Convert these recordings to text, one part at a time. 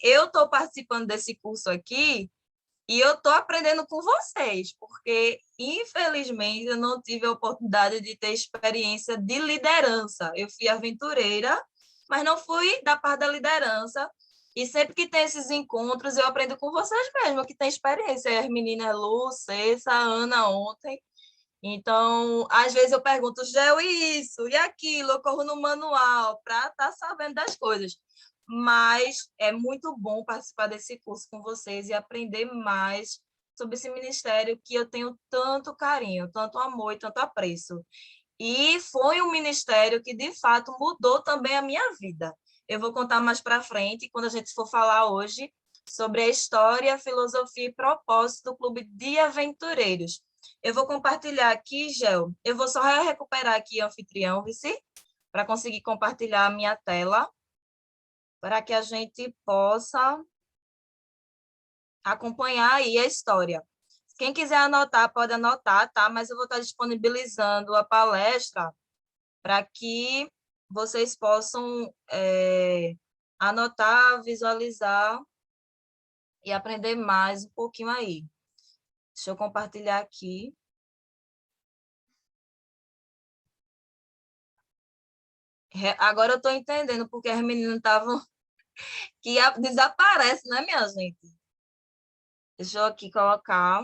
eu estou participando desse curso aqui e eu estou aprendendo com vocês, porque, infelizmente, eu não tive a oportunidade de ter experiência de liderança. Eu fui aventureira, mas não fui da parte da liderança. E sempre que tem esses encontros, eu aprendo com vocês mesmo, que tem experiência. As meninas Lu, Cessa, Ana ontem. Então, às vezes eu pergunto, Gel, e isso, e aquilo, eu corro no manual para estar sabendo das coisas. Mas é muito bom participar desse curso com vocês e aprender mais sobre esse ministério que eu tenho tanto carinho, tanto amor e tanto apreço. E foi um ministério que, de fato, mudou também a minha vida. Eu vou contar mais para frente, quando a gente for falar hoje, sobre a história, filosofia e propósito do Clube de Aventureiros. Eu vou compartilhar aqui, Gel. Eu vou só recuperar aqui o anfitrião, Vici, para conseguir compartilhar a minha tela, para que a gente possa acompanhar aí a história. Quem quiser anotar, pode anotar, tá? Mas eu vou estar disponibilizando a palestra para que vocês possam anotar, visualizar e aprender mais um pouquinho aí. Deixa eu compartilhar aqui. Agora eu estou entendendo porque as meninas estavam que desaparece, né, minha gente? Deixa eu aqui colocar.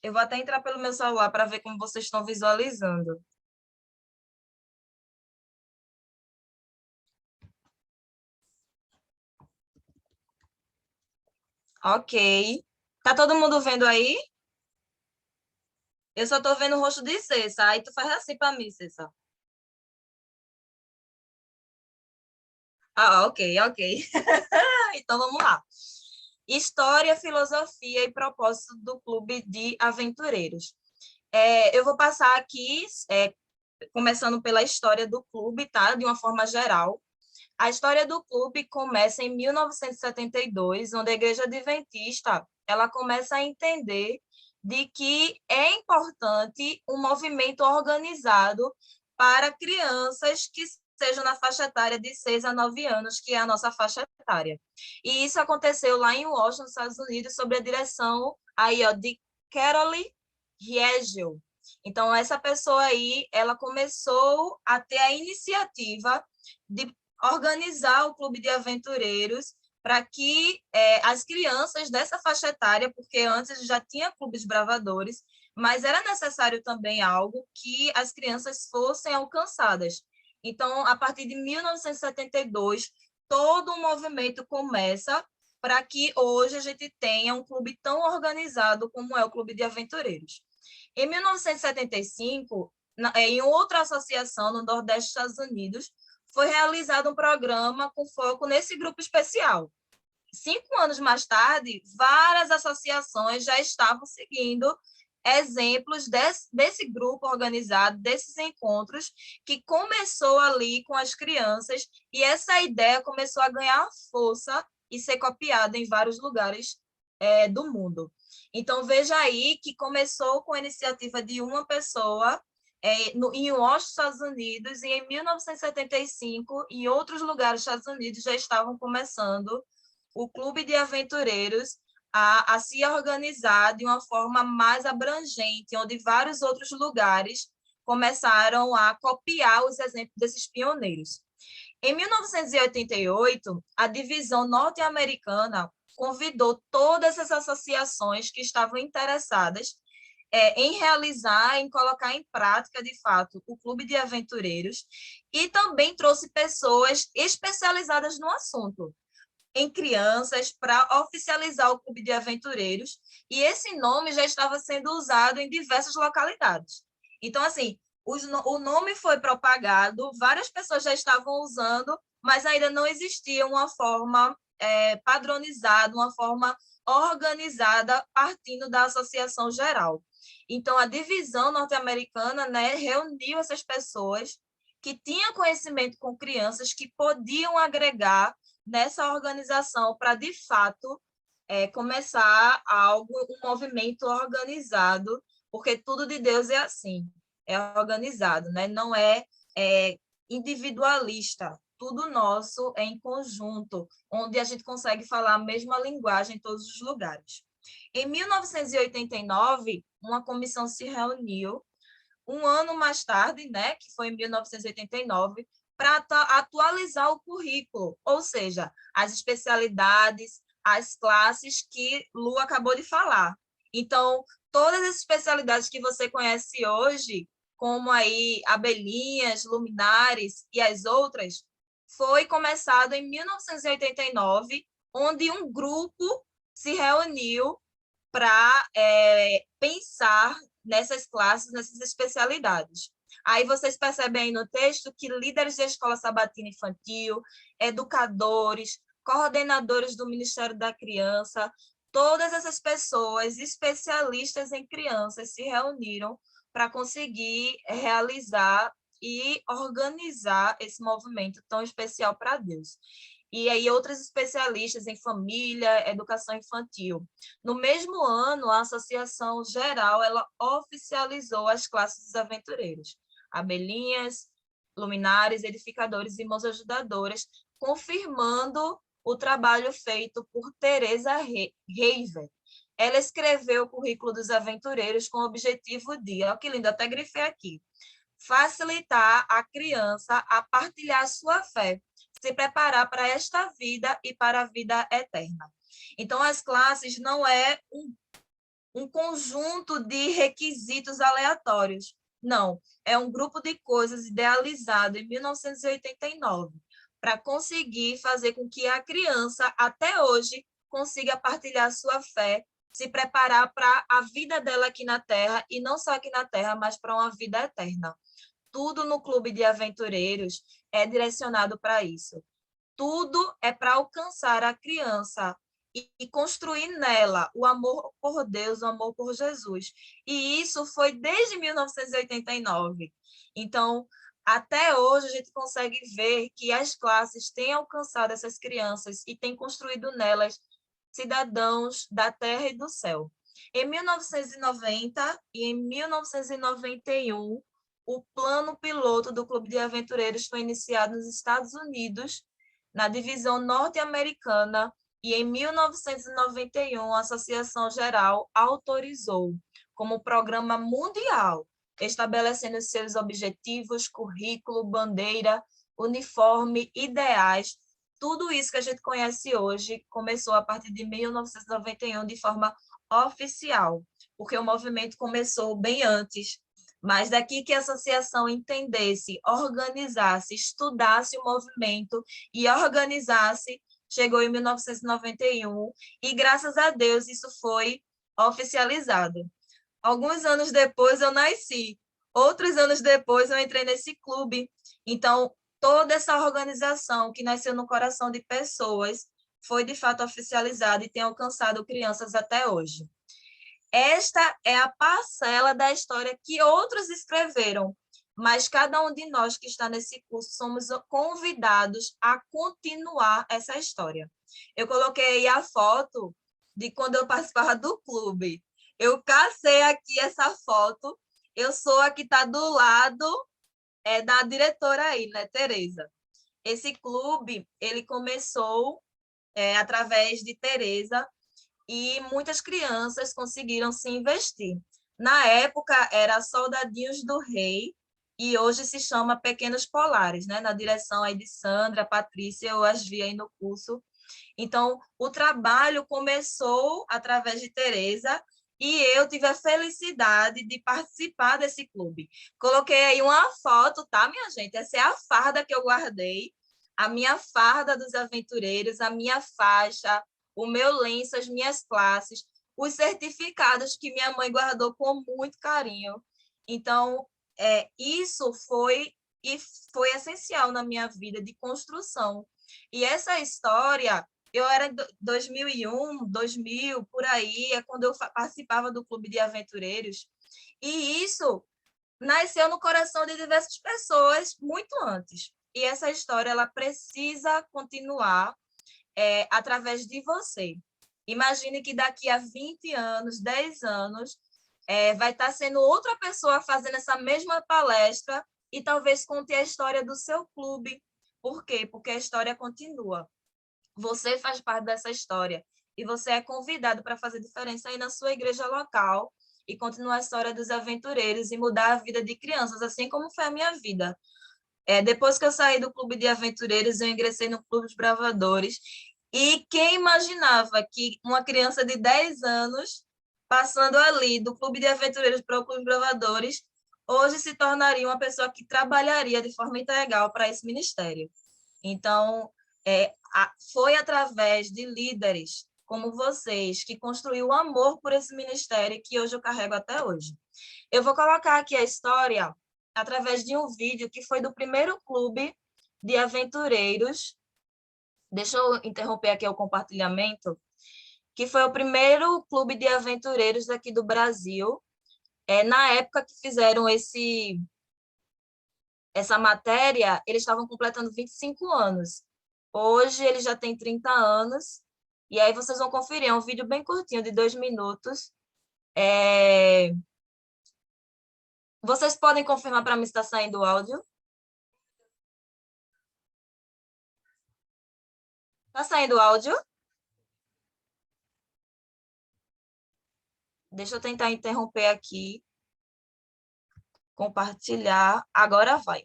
Eu vou até entrar pelo meu celular para ver como vocês estão visualizando. Ok. Tá todo mundo vendo aí? Eu só estou vendo o rosto de Cessa. Aí tu faz assim para mim, Cessa. Ah, ok, ok. Então vamos lá. História, filosofia e propósito do Clube de Aventureiros. Eu vou passar aqui, começando pela história do clube, tá? De uma forma geral. A história do clube começa em 1972, onde a Igreja Adventista ela começa a entender de que é importante um movimento organizado para crianças que sejam na faixa etária de 6 a 9 anos, que é a nossa faixa etária. E isso aconteceu lá em Washington, Estados Unidos, sob a direção aí, ó, de Carolee Riegel. Então, essa pessoa aí, ela começou a ter a iniciativa de organizar o clube de aventureiros para que as crianças dessa faixa etária, porque antes já tinha clubes bravadores, mas era necessário também algo que as crianças fossem alcançadas. Então, a partir de 1972, todo um movimento começa para que hoje a gente tenha um clube tão organizado como é o Clube de Aventureiros. Em 1975, em outra associação no Nordeste dos Estados Unidos, foi realizado um programa com foco nesse grupo especial. 5 anos mais tarde, várias associações já estavam seguindo exemplos desse grupo organizado, desses encontros, que começou ali com as crianças, e essa ideia começou a ganhar força e ser copiada em vários lugares do mundo. Então, veja aí que começou com a iniciativa de uma pessoa em Washington, Estados Unidos, e em 1975, em outros lugares dos Estados Unidos, já estavam começando o Clube de Aventureiros a se organizar de uma forma mais abrangente, onde vários outros lugares começaram a copiar os exemplos desses pioneiros. Em 1988, a divisão norte-americana convidou todas as associações que estavam interessadas em realizar, em colocar em prática, de fato, o Clube de Aventureiros, e também trouxe pessoas especializadas no assunto, em crianças, para oficializar o Clube de Aventureiros, e esse nome já estava sendo usado em diversas localidades. Então, assim, o nome foi propagado, várias pessoas já estavam usando, mas ainda não existia uma forma padronizada, uma forma organizada, partindo da associação geral. Então, a divisão norte-americana, né, reuniu essas pessoas que tinham conhecimento com crianças, que podiam agregar nessa organização para, de fato, começar algo, um movimento organizado, porque tudo de Deus é assim, é organizado, né? Não é individualista, tudo nosso é em conjunto, onde a gente consegue falar a mesma linguagem em todos os lugares. Em 1989, uma comissão se reuniu, um ano mais tarde, né, que foi em 1989, para atualizar o currículo, ou seja, as especialidades, as classes que Lu acabou de falar. Então, todas as especialidades que você conhece hoje, como aí abelhinhas, luminares e as outras, foi começado em 1989, onde um grupo se reuniu para pensar nessas classes, nessas especialidades. Aí vocês percebem aí no texto que líderes da escola sabatina infantil, educadores, coordenadores do Ministério da Criança, todas essas pessoas especialistas em crianças se reuniram para conseguir realizar e organizar esse movimento tão especial para Deus. E aí outras especialistas em família, educação infantil. No mesmo ano, a Associação Geral ela oficializou as classes dos aventureiros, abelhinhas, luminares, edificadores e mãos ajudadoras, confirmando o trabalho feito por Teresa Reiver. Ela escreveu o currículo dos aventureiros com o objetivo de, olha que lindo, até grifei aqui, facilitar a criança a partilhar sua fé, se preparar para esta vida e para a vida eterna. Então, as classes não é um conjunto de requisitos aleatórios. Não, é um grupo de coisas idealizado em 1989 para conseguir fazer com que a criança, até hoje, consiga partilhar sua fé, se preparar para a vida dela aqui na Terra, e não só aqui na Terra, mas para uma vida eterna. Tudo no Clube de Aventureiros é direcionado para isso. Tudo é para alcançar a criança e construir nela o amor por Deus, o amor por Jesus. E isso foi desde 1989. Então, até hoje, a gente consegue ver que as classes têm alcançado essas crianças e têm construído nelas cidadãos da terra e do céu. Em 1990 e em 1991, o plano piloto do Clube de Aventureiros foi iniciado nos Estados Unidos, na divisão norte-americana, e em 1991 a Associação Geral autorizou como programa mundial, estabelecendo seus objetivos, currículo, bandeira, uniforme, ideais. Tudo isso que a gente conhece hoje começou a partir de 1991 de forma oficial, porque o movimento começou bem antes. Mas daqui que a associação entendesse, organizasse, estudasse o movimento e organizasse, chegou em 1991 e, graças a Deus, isso foi oficializado. Alguns anos depois eu nasci, outros anos depois eu entrei nesse clube. Então, toda essa organização que nasceu no coração de pessoas foi, de fato, oficializada e tem alcançado crianças até hoje. Esta é a parcela da história que outros escreveram, mas cada um de nós que está nesse curso somos convidados a continuar essa história. Eu coloquei a foto de quando eu participava do clube. Eu cacei aqui essa foto. Eu sou a que está do lado da diretora aí, né, Tereza? Esse clube, ele começou através de Tereza, e muitas crianças conseguiram se investir. Na época, era Soldadinhos do Rei, e hoje se chama Pequenos Polares, né? Na direção aí de Sandra, Patrícia, eu as vi aí no curso. Então, o trabalho começou através de Tereza, e eu tive a felicidade de participar desse clube. Coloquei aí uma foto, tá, minha gente? Essa é a farda que eu guardei, a minha farda dos aventureiros, a minha faixa, o meu lenço, as minhas classes, os certificados que minha mãe guardou com muito carinho. Então, isso foi essencial na minha vida de construção. E essa história, eu era em 2001, 2000, por aí, é quando eu participava do Clube de Aventureiros, e isso nasceu no coração de diversas pessoas muito antes. E essa história ela precisa continuar através de você. Imagine que daqui a 20 anos, 10 anos, vai estar sendo outra pessoa fazendo essa mesma palestra e talvez conte a história do seu clube, Por quê? Porque a história continua. Você faz parte dessa história e você é convidado para fazer diferença aí na sua igreja local e continuar a história dos aventureiros e mudar a vida de crianças, assim como foi a minha vida. Depois que eu saí do Clube de Aventureiros, eu ingressei no Clube dos Bravadores. E quem imaginava que uma criança de 10 anos, passando ali do Clube de Aventureiros para o Clube dos Bravadores, hoje se tornaria uma pessoa que trabalharia de forma integral para esse ministério. Então, foi através de líderes como vocês que construiu o amor por esse ministério que hoje eu carrego até hoje. Eu vou colocar aqui a história através de um vídeo que foi do primeiro clube de aventureiros. Deixa eu interromper aqui o compartilhamento, que foi o primeiro clube de aventureiros daqui do Brasil. Na época que fizeram essa matéria, eles estavam completando 25 anos. Hoje eles já têm 30 anos. E aí vocês vão conferir, é um vídeo bem curtinho, de 2 minutos. Vocês podem confirmar para mim se está saindo o áudio? Está saindo o áudio? Deixa eu tentar interromper aqui. Compartilhar. Agora vai.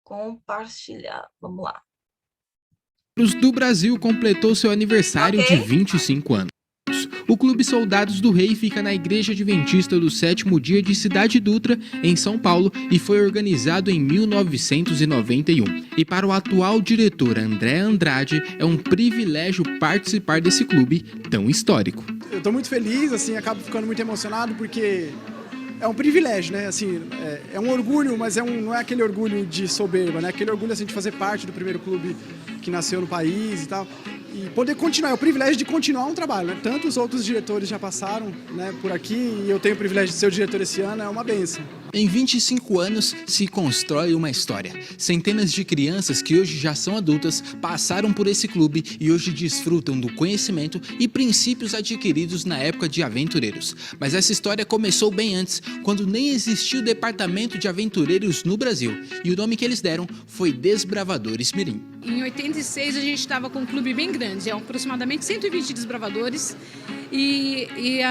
Compartilhar. Vamos lá. Do Brasil completou seu aniversário de 25 anos. O Clube Soldados do Rei fica na Igreja Adventista do Sétimo Dia de Cidade Dutra, em São Paulo, e foi organizado em 1991. E para o atual diretor André Andrade, é um privilégio participar desse clube tão histórico. Eu estou muito feliz, assim, acabo ficando muito emocionado porque é um privilégio, né? Assim, é um orgulho, mas não é aquele orgulho de soberba, né? Aquele orgulho assim, de fazer parte do primeiro clube que nasceu no país e tal. E poder continuar, é o privilégio de continuar um trabalho, né? Tantos outros diretores já passaram, né, por aqui e eu tenho o privilégio de ser o diretor esse ano, é uma bênção. Em 25 anos se constrói uma história. Centenas de crianças que hoje já são adultas passaram por esse clube e hoje desfrutam do conhecimento e princípios adquiridos na época de aventureiros. Mas essa história começou bem antes, quando nem existia o departamento de aventureiros no Brasil. E o nome que eles deram foi Desbravadores Mirim. Em 86 a gente estava com um clube bem grande, aproximadamente 120 desbravadores.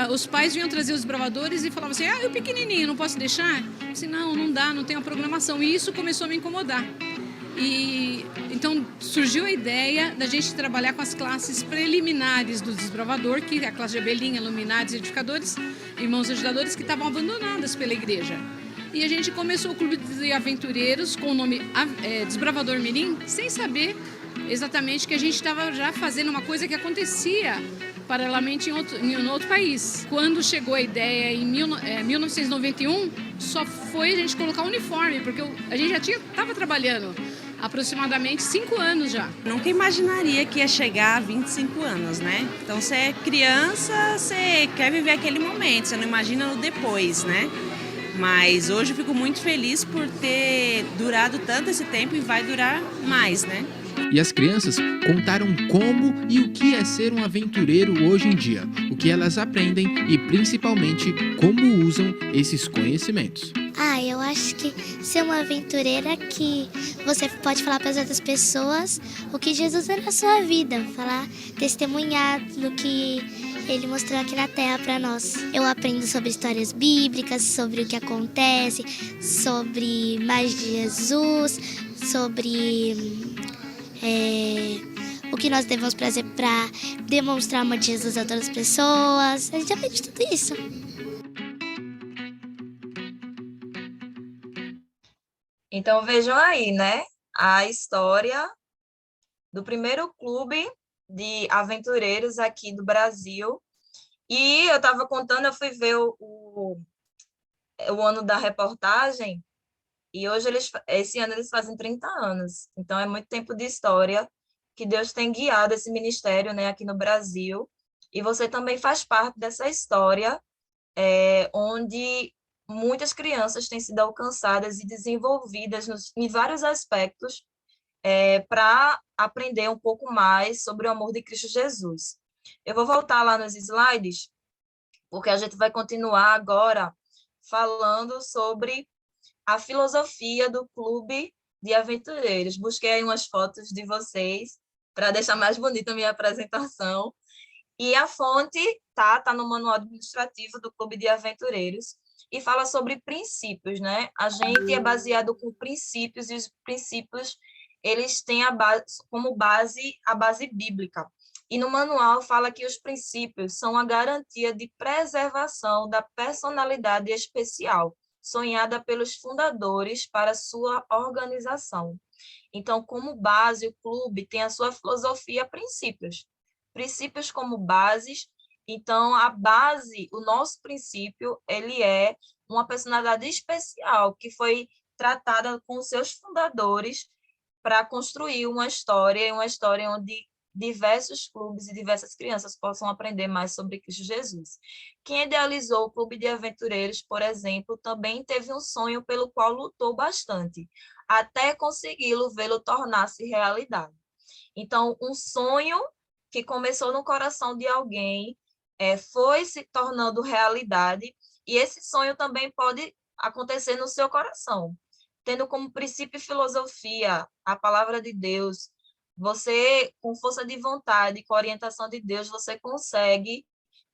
Os pais vinham trazer os desbravadores e falavam assim, eu pequenininho, não posso deixar? Eu disse, não dá, não tem uma programação. E isso começou a me incomodar. Então surgiu a ideia da gente trabalhar com as classes preliminares do desbravador, que é a classe de abelhinha, luminares, edificadores, irmãos ajudadores, que estavam abandonadas pela igreja. E a gente começou o Clube de Aventureiros com o nome Desbravador Mirim, sem saber exatamente que a gente estava já fazendo uma coisa que acontecia paralelamente em outro país. Quando chegou a ideia em 1991, só foi a gente colocar o uniforme, porque a gente já estava trabalhando aproximadamente 5 anos já. Nunca imaginaria que ia chegar a 25 anos, né? Então, você é criança, você quer viver aquele momento, você não imagina o depois, né? Mas hoje eu fico muito feliz por ter durado tanto esse tempo e vai durar mais, né? E as crianças contaram como e o que é ser um aventureiro hoje em dia, o que elas aprendem e principalmente como usam esses conhecimentos. Eu acho que ser uma aventureira é que você pode falar para as outras pessoas o que Jesus é na sua vida, falar, testemunhar do que Ele mostrou aqui na Terra para nós. Eu aprendo sobre histórias bíblicas, sobre o que acontece, sobre mais de Jesus, sobre o que nós devemos fazer para demonstrar o amor de Jesus a todas as pessoas. A gente aprende tudo isso. Então, vejam aí, né? A história do primeiro clube de aventureiros aqui do Brasil. E eu estava contando, eu fui ver o ano da reportagem, e hoje esse ano eles fazem 30 anos. Então, é muito tempo de história que Deus tem guiado esse ministério, né, aqui no Brasil. E você também faz parte dessa história, onde muitas crianças têm sido alcançadas e desenvolvidas em vários aspectos para aprender um pouco mais sobre o amor de Cristo Jesus. Eu vou voltar lá nos slides, porque a gente vai continuar agora falando sobre a filosofia do Clube de Aventureiros. Busquei aí umas fotos de vocês para deixar mais bonita a minha apresentação. E a fonte tá no manual administrativo do Clube de Aventureiros e fala sobre princípios, né? A gente é baseado com princípios e os princípios eles têm como base a base bíblica. E no manual fala que os princípios são a garantia de preservação da personalidade especial, sonhada pelos fundadores para sua organização. Então, como base, o clube tem a sua filosofia princípios. Princípios como bases. Então, a base, o nosso princípio, ele é uma personalidade especial que foi tratada com seus fundadores para construir uma história onde diversos clubes e diversas crianças possam aprender mais sobre Cristo Jesus. Quem idealizou o Clube de Aventureiros, por exemplo, também teve um sonho pelo qual lutou bastante, até consegui-lo vê-lo tornar-se realidade. Então, um sonho que começou no coração de alguém foi se tornando realidade, e esse sonho também pode acontecer no seu coração, tendo como princípio e filosofia a palavra de Deus. Você, com força de vontade, com orientação de Deus, você consegue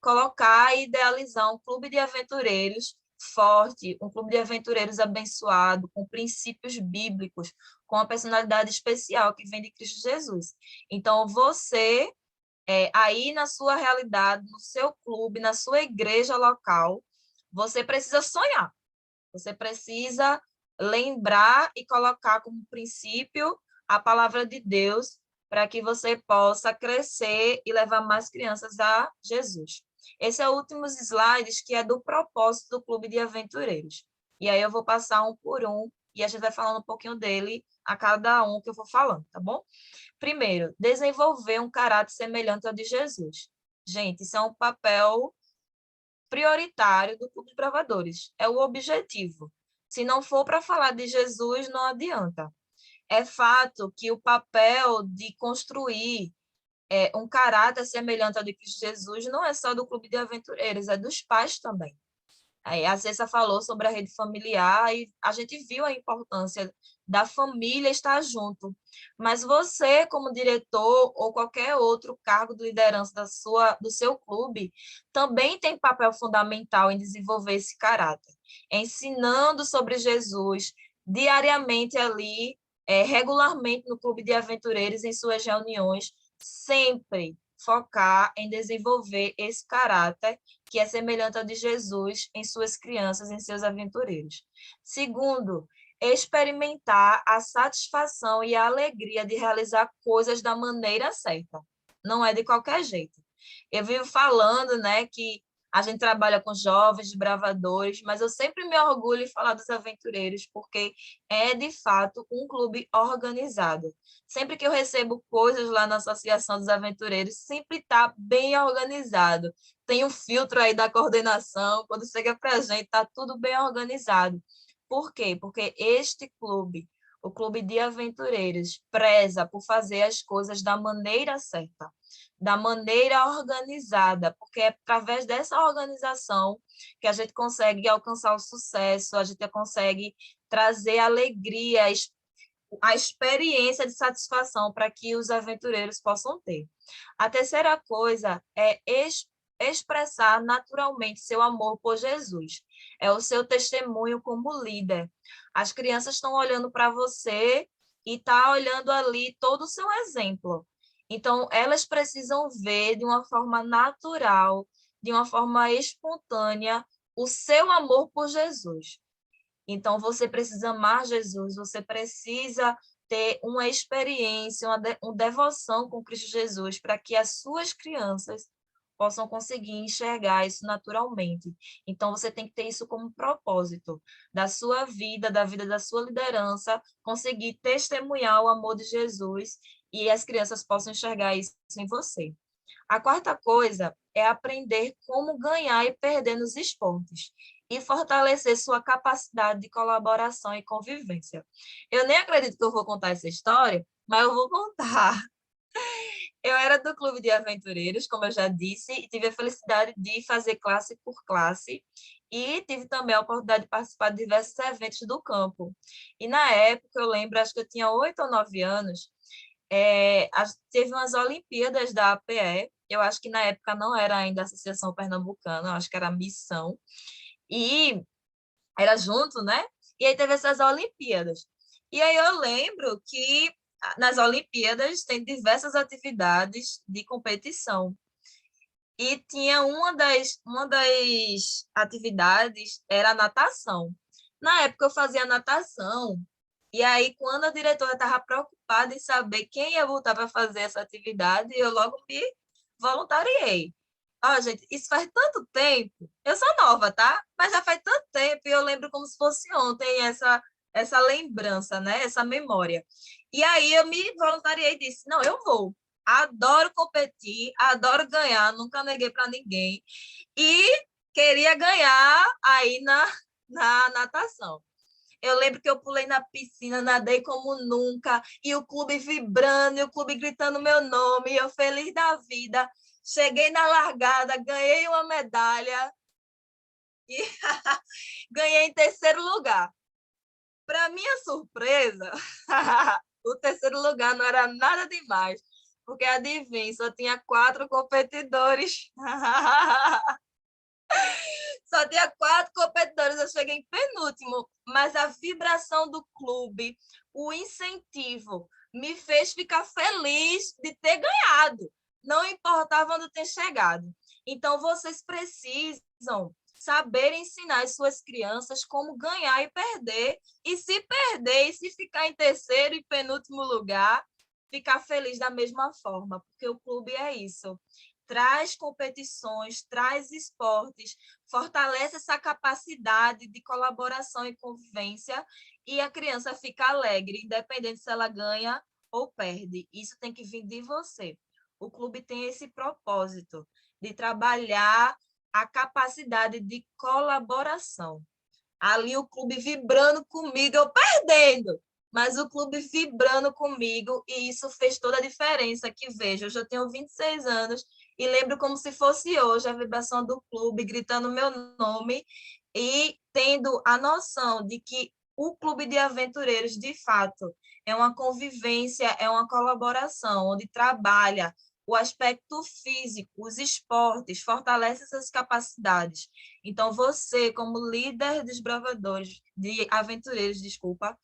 colocar e idealizar um clube de aventureiros forte, um clube de aventureiros abençoado, com princípios bíblicos, com uma personalidade especial que vem de Cristo Jesus. Então, você, aí na sua realidade, no seu clube, na sua igreja local, você precisa sonhar, você precisa lembrar e colocar como princípio a palavra de Deus para que você possa crescer e levar mais crianças a Jesus. Esse é o último slide, que é do propósito do Clube de Aventureiros. E aí eu vou passar um por um e a gente vai falando um pouquinho dele a cada um que eu for falando, tá bom? Primeiro, desenvolver um caráter semelhante ao de Jesus. Gente, isso é um papel prioritário do Clube de Bravadores. É o objetivo. Se não for para falar de Jesus, não adianta. É fato que o papel de construir um caráter semelhante ao de Cristo Jesus não é só do Clube de Aventureiros, é dos pais também. Aí, a Cessa falou sobre a rede familiar e a gente viu a importância da família estar junto. Mas você, como diretor ou qualquer outro cargo de liderança do seu clube, também tem papel fundamental em desenvolver esse caráter, ensinando sobre Jesus diariamente ali, regularmente no Clube de Aventureiros, em suas reuniões, sempre focar em desenvolver esse caráter que é semelhante ao de Jesus em suas crianças, em seus aventureiros. Segundo, experimentar a satisfação e a alegria de realizar coisas da maneira certa. Não é de qualquer jeito. Eu vivo falando, né, que a gente trabalha com jovens, bravadores, mas eu sempre me orgulho em falar dos aventureiros, porque é, de fato, um clube organizado. Sempre que eu recebo coisas lá na Associação dos Aventureiros, sempre está bem organizado. Tem um filtro aí da coordenação, quando chega para a gente, está tudo bem organizado. Por quê? Porque este clube, o Clube de Aventureiros, preza por fazer as coisas da maneira certa, da maneira organizada, porque é através dessa organização que a gente consegue alcançar o sucesso, a gente consegue trazer alegria, a experiência de satisfação para que os aventureiros possam ter. A terceira coisa é expressar naturalmente seu amor por Jesus. É o seu testemunho como líder. As crianças estão olhando para você e estão olhando ali todo o seu exemplo. Então, elas precisam ver de uma forma natural, de uma forma espontânea, o seu amor por Jesus. Então, você precisa amar Jesus, você precisa ter uma experiência, uma devoção com Cristo Jesus, para que as suas crianças possam conseguir enxergar isso naturalmente. Então, você tem que ter isso como propósito da sua vida, da vida da sua liderança, conseguir testemunhar o amor de Jesus e as crianças possam enxergar isso em você. A quarta coisa é aprender como ganhar e perder nos esportes e fortalecer sua capacidade de colaboração e convivência. Eu nem acredito que eu vou contar essa história, mas eu vou contar. Eu era do Clube de Aventureiros, como eu já disse, e tive a felicidade de fazer classe por classe, e tive também a oportunidade de participar de diversos eventos do campo. E na época, eu lembro, acho que eu tinha 8 ou 9 anos, teve umas Olimpíadas da APE, eu acho que na época não era ainda a Associação Pernambucana, eu acho que era a Missão, e era junto, né? E aí teve essas Olimpíadas. E aí eu lembro que nas Olimpíadas tem diversas atividades de competição. E tinha uma das atividades era a natação. Na época eu fazia natação, e aí quando a diretora estava preocupada em saber quem ia voltar para fazer essa atividade, eu logo me voluntariei. Ó, gente, isso faz tanto tempo. Eu sou nova, tá? Mas já faz tanto tempo e eu lembro como se fosse ontem essa lembrança, né? Essa memória. E aí eu me voluntariei e disse: não, eu vou. Adoro competir, adoro ganhar, nunca neguei para ninguém. E queria ganhar aí na natação. Eu lembro que eu pulei na piscina, nadei como nunca, e o clube vibrando, e o clube gritando meu nome, e eu feliz da vida. Cheguei na largada, ganhei uma medalha e ganhei em terceiro lugar. Para minha surpresa, o terceiro lugar não era nada demais, porque adivinha, só tinha 4 competidores. Só tinha 4 competidores, eu cheguei em penúltimo, mas a vibração do clube, o incentivo, me fez ficar feliz de ter ganhado, não importava onde eu ter chegado. Então, vocês precisam saber ensinar as suas crianças como ganhar e perder, e se perder, e se ficar em terceiro e penúltimo lugar, ficar feliz da mesma forma, porque o clube é isso. Traz competições, traz esportes, fortalece essa capacidade de colaboração e convivência, e a criança fica alegre, independente se ela ganha ou perde. Isso tem que vir de você. O clube tem esse propósito de trabalhar a capacidade de colaboração. Ali o clube vibrando comigo, eu perdendo, mas o clube vibrando comigo, e isso fez toda a diferença. Que veja, eu já tenho 26 anos e lembro como se fosse hoje a vibração do clube gritando meu nome e tendo a noção de que o Clube de Aventureiros, de fato, é uma convivência, é uma colaboração, onde trabalha o aspecto físico, os esportes, fortalece essas capacidades. Então, você, como líder dos bravadores, de aventureiros, desculpa,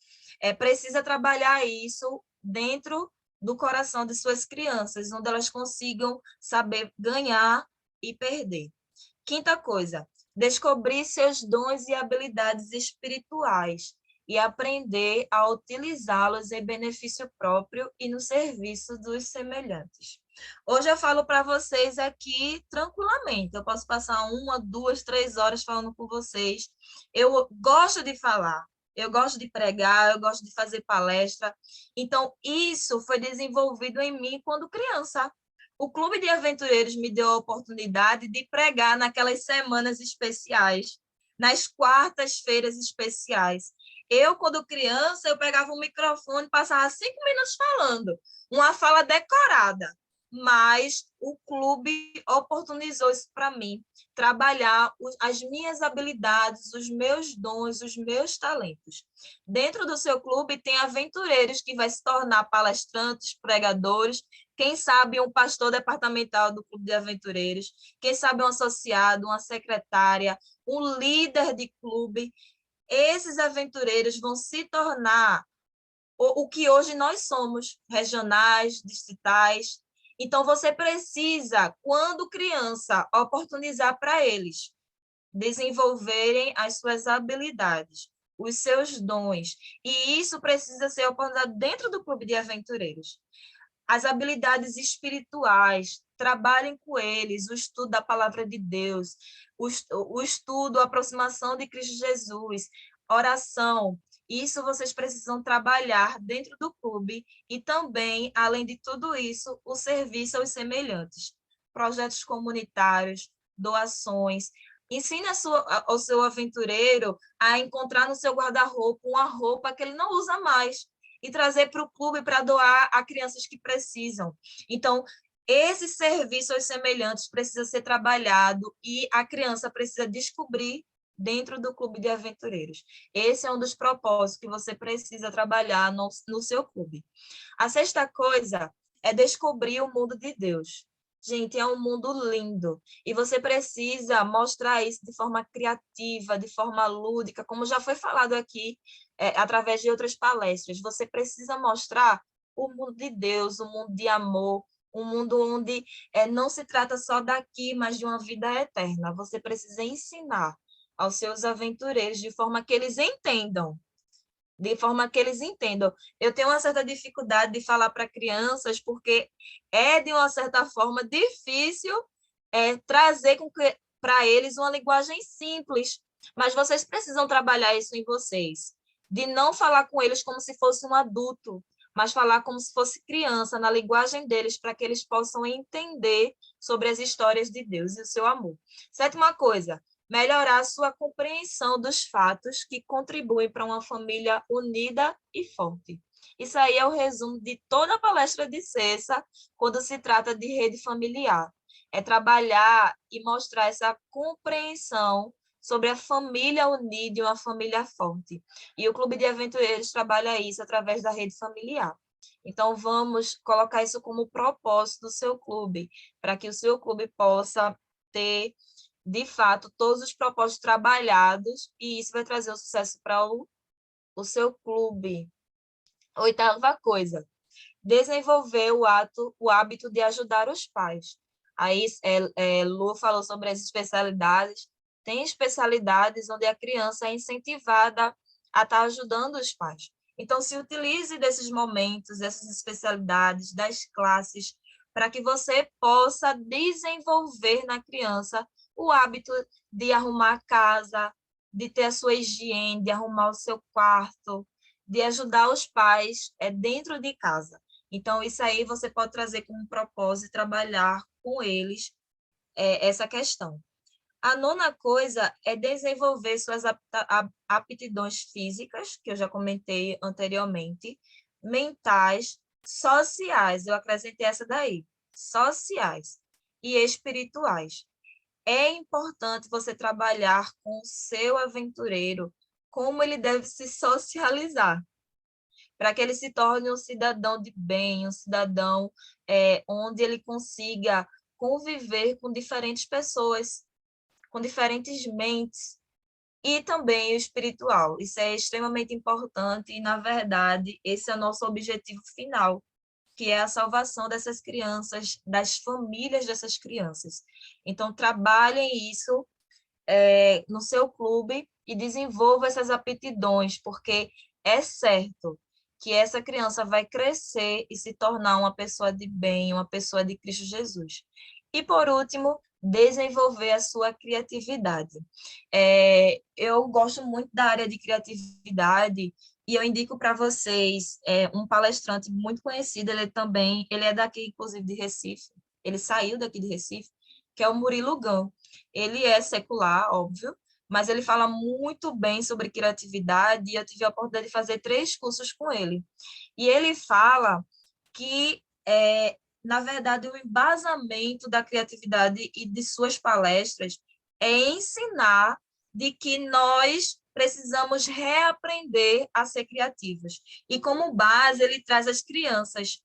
precisa trabalhar isso dentro do coração de suas crianças, onde elas consigam saber ganhar e perder. Quinta coisa, descobrir seus dons e habilidades espirituais e aprender a utilizá-los em benefício próprio e no serviço dos semelhantes. Hoje eu falo para vocês aqui tranquilamente. Eu posso passar 1, 2, 3 horas falando com vocês. Eu gosto de falar, eu gosto de pregar, eu gosto de fazer palestra. Então, isso foi desenvolvido em mim quando criança. O Clube de Aventureiros me deu a oportunidade de pregar naquelas semanas especiais, nas quartas-feiras especiais. Eu, quando criança, eu pegava um microfone, passava 5 minutos falando, uma fala decorada, mas o clube oportunizou isso para mim, trabalhar as minhas habilidades, os meus dons, os meus talentos. Dentro do seu clube tem aventureiros que vai se tornar palestrantes, pregadores, quem sabe um pastor departamental do Clube de Aventureiros, quem sabe um associado, uma secretária, um líder de clube. Esses aventureiros vão se tornar o que hoje nós somos, regionais, distritais. Então, você precisa, quando criança, oportunizar para eles desenvolverem as suas habilidades, os seus dons. E isso precisa ser oportunizado dentro do Clube de Aventureiros. As habilidades espirituais, trabalhem com eles, o estudo da palavra de Deus, o estudo, a aproximação de Cristo Jesus, oração. Isso vocês precisam trabalhar dentro do clube e também, além de tudo isso, o serviço aos semelhantes. Projetos comunitários, doações. Ensine ao seu aventureiro a encontrar no seu guarda-roupa uma roupa que ele não usa mais, e trazer para o clube para doar a crianças que precisam. Então, Esse serviço aos semelhantes precisa ser trabalhado e a criança precisa descobrir dentro do clube de aventureiros. Esse é um dos propósitos que você precisa trabalhar no seu clube. A sexta coisa é descobrir o mundo de Deus. Gente, é um mundo lindo e você precisa mostrar isso de forma criativa, de forma lúdica, como já foi falado aqui, através de outras palestras. Você precisa mostrar o mundo de Deus, o mundo de amor, um mundo onde não se trata só daqui, mas de uma vida eterna. Você precisa ensinar aos seus aventureiros de forma que eles entendam. De forma que eles entendam. Eu tenho uma certa dificuldade de falar para crianças, porque é, de uma certa forma, difícil trazer para eles uma linguagem simples. Mas vocês precisam trabalhar isso em vocês. De não falar com eles como se fosse um adulto, mas falar como se fosse criança, na linguagem deles, para que eles possam entender sobre as histórias de Deus e o seu amor. Sétima coisa, melhorar a sua compreensão dos fatos que contribuem para uma família unida e forte. Isso aí é o resumo de toda a palestra de Cessa, quando se trata de rede familiar. É trabalhar e mostrar essa compreensão sobre a família unida e uma família forte. E o Clube de Aventureiros trabalha isso através da rede familiar. Então, vamos colocar isso como propósito do seu clube, para que o seu clube possa ter, de fato, todos os propósitos trabalhados, e isso vai trazer o sucesso para o seu clube. Oitava coisa, desenvolver o hábito de ajudar os pais. Aí, Lu falou sobre as especialidades. Tem especialidades onde a criança é incentivada a estar ajudando os pais. Então, se utilize desses momentos, dessas especialidades, das classes, para que você possa desenvolver na criança o hábito de arrumar a casa, de ter a sua higiene, de arrumar o seu quarto, de ajudar os pais dentro de casa. Então, isso aí você pode trazer como propósito, trabalhar com eles essa questão. A nona coisa é desenvolver suas aptidões físicas, que eu já comentei anteriormente, mentais, sociais, eu acrescentei essa daí, sociais e espirituais. É importante você trabalhar com o seu aventureiro, como ele deve se socializar, para que ele se torne um cidadão de bem, um cidadão onde ele consiga conviver com diferentes pessoas, com diferentes mentes, e também o espiritual. Isso é extremamente importante e, na verdade, esse é o nosso objetivo final, que é a salvação dessas crianças, das famílias dessas crianças. Então, trabalhem isso no seu clube e desenvolva essas aptidões, porque é certo que essa criança vai crescer e se tornar uma pessoa de bem, uma pessoa de Cristo Jesus. E, por último, desenvolver a sua criatividade. Eu gosto muito da área de criatividade e eu indico para vocês um palestrante muito conhecido, ele é daqui, inclusive, de Recife, ele saiu daqui de Recife, que é o Murilo Gun. Ele é secular, óbvio, mas ele fala muito bem sobre criatividade e eu tive a oportunidade de fazer 3 cursos com ele. E ele fala que, na verdade, o embasamento da criatividade e de suas palestras é ensinar de que nós precisamos reaprender a ser criativos. E como base, ele traz as crianças.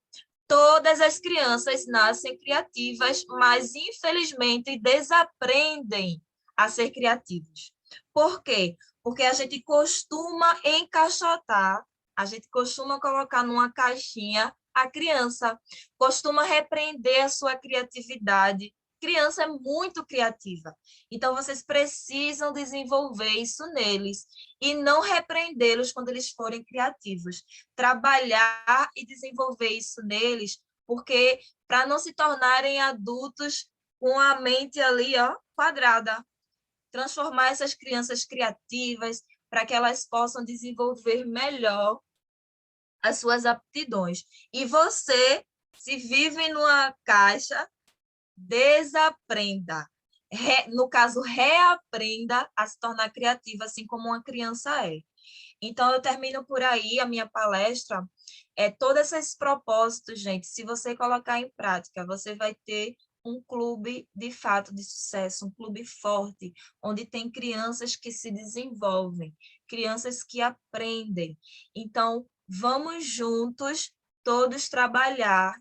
Todas as crianças nascem criativas, mas, infelizmente, desaprendem a ser criativos. Por quê? Porque a gente costuma encaixotar, a gente costuma colocar numa caixinha a criança, costuma repreender a sua criatividade. Criança é muito criativa. Então, vocês precisam desenvolver isso neles e não repreendê-los quando eles forem criativos. Trabalhar e desenvolver isso neles, porque para não se tornarem adultos com a mente ali, ó, quadrada. Transformar essas crianças criativas para que elas possam desenvolver melhor as suas aptidões. E você, se vive numa caixa, desaprenda. No caso, reaprenda a se tornar criativa, assim como uma criança é. Então, eu termino por aí a minha palestra. Todos esses propósitos, gente, se você colocar em prática, você vai ter um clube, de fato, de sucesso, um clube forte, onde tem crianças que se desenvolvem, crianças que aprendem. Então, vamos juntos, todos trabalhar.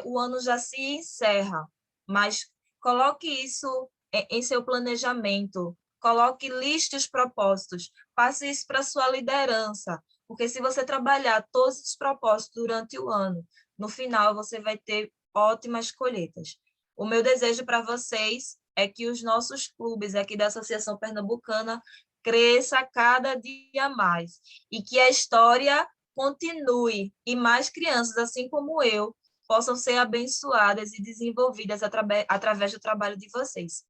O ano já se encerra, mas coloque isso em seu planejamento, coloque, liste os propósitos, passe isso para a sua liderança, porque se você trabalhar todos os propósitos durante o ano, no final você vai ter ótimas colheitas. O meu desejo para vocês é que os nossos clubes aqui da Associação Pernambucana cresça cada dia mais e que a história continue e mais crianças, assim como eu, possam ser abençoadas e desenvolvidas através do trabalho de vocês.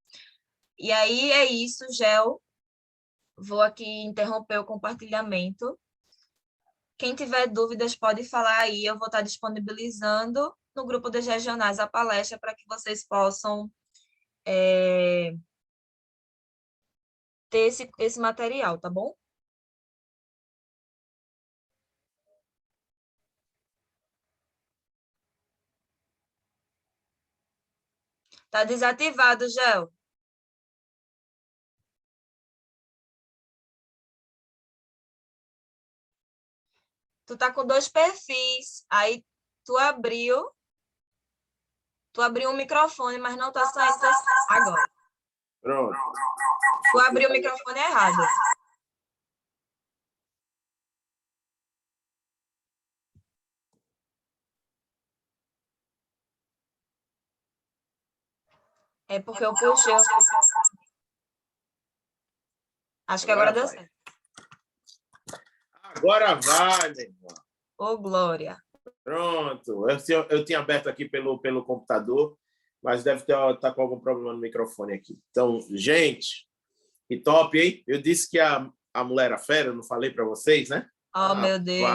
E aí é isso, Gel. Vou aqui interromper o compartilhamento. Quem tiver dúvidas pode falar aí, eu vou estar disponibilizando no grupo dos regionais a palestra para que vocês possam ter esse material, tá bom? Tá desativado, Gel. Tu tá com 2 perfis, aí tu abriu um microfone, mas não tá saindo agora. Pronto. Tu abriu o microfone errado. É porque eu puxei. Acho que agora deu certo. Agora vai, meu irmão. Ô, Glória. Pronto. Eu tinha aberto aqui pelo computador, mas deve estar com algum problema no microfone aqui. Então, gente, que top, hein? Eu disse que a mulher era fera, eu não falei para vocês, né? Oh, meu Deus.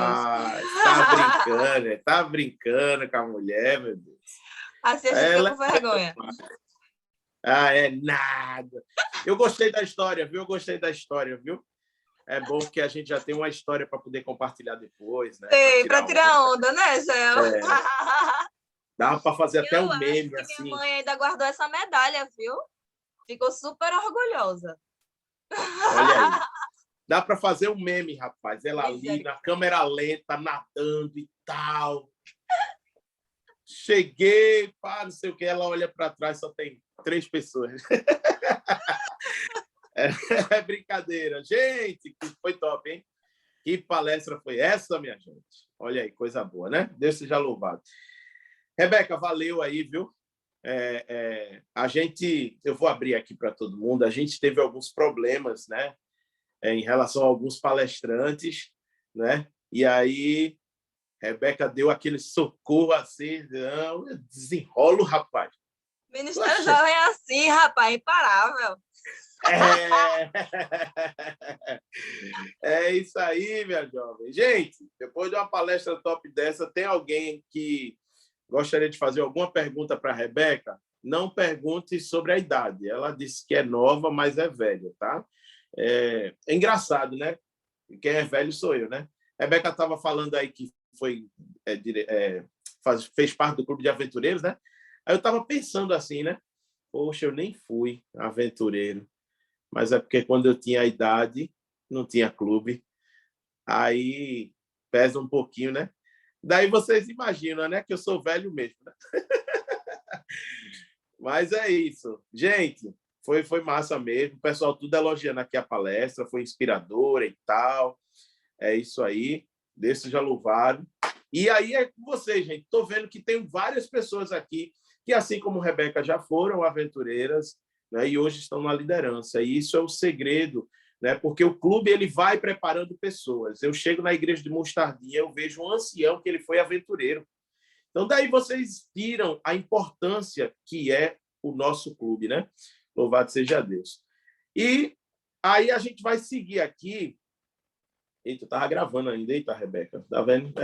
Tá brincando com a mulher, meu Deus. Assim a gente fica com vergonha. É nada. Eu gostei da história, viu? É bom que a gente já tem uma história para poder compartilhar depois, né? Tem, para tirar onda, né, Gel? Dá para fazer até um meme assim. Minha mãe ainda guardou essa medalha, viu? Ficou super orgulhosa. Olha aí. Dá para fazer um meme, rapaz. Ela ali na câmera lenta, nadando e tal. Cheguei, pá, não sei o que. Ela olha para trás, só tem 3 pessoas. É brincadeira. Gente, foi top, hein? Que palestra foi essa, minha gente? Olha aí, coisa boa, né? Deus seja louvado. Rebeca, valeu aí, viu? Eu vou abrir aqui para todo mundo, a gente teve alguns problemas, né? Em relação a alguns palestrantes, né? E aí, Rebeca deu aquele socorro assim, não, desenrolo, rapaz. O Ministério Jovem é assim, rapaz, imparável. É isso aí, minha jovem. Gente, depois de uma palestra top dessa, tem alguém que gostaria de fazer alguma pergunta para a Rebeca? Não pergunte sobre a idade. Ela disse que é nova, mas é velha, tá? É engraçado, né? Quem é velho sou eu, né? A Rebeca estava falando aí que fez parte do Clube de Aventureiros, né? Aí eu estava pensando assim, né? Poxa, eu nem fui aventureiro. Mas é porque quando eu tinha a idade, não tinha clube. Aí pesa um pouquinho, né? Daí vocês imaginam, né? Que eu sou velho mesmo, né? Mas é isso. Gente, foi massa mesmo. O pessoal tudo elogiando aqui a palestra. Foi inspiradora e tal. É isso aí. Deus seja louvado. E aí é com vocês, gente. Estou vendo que tem várias pessoas aqui que, assim como Rebeca, já foram aventureiras, né, e hoje estão na liderança. E isso é o segredo, né, porque o clube ele vai preparando pessoas. Eu chego na igreja de Mostardinha, eu vejo um ancião que ele foi aventureiro. Então, daí vocês viram a importância que é o nosso clube, né? Louvado seja Deus. E aí a gente vai seguir aqui. Eita, eu estava gravando ainda, eita, Rebeca, tá vendo?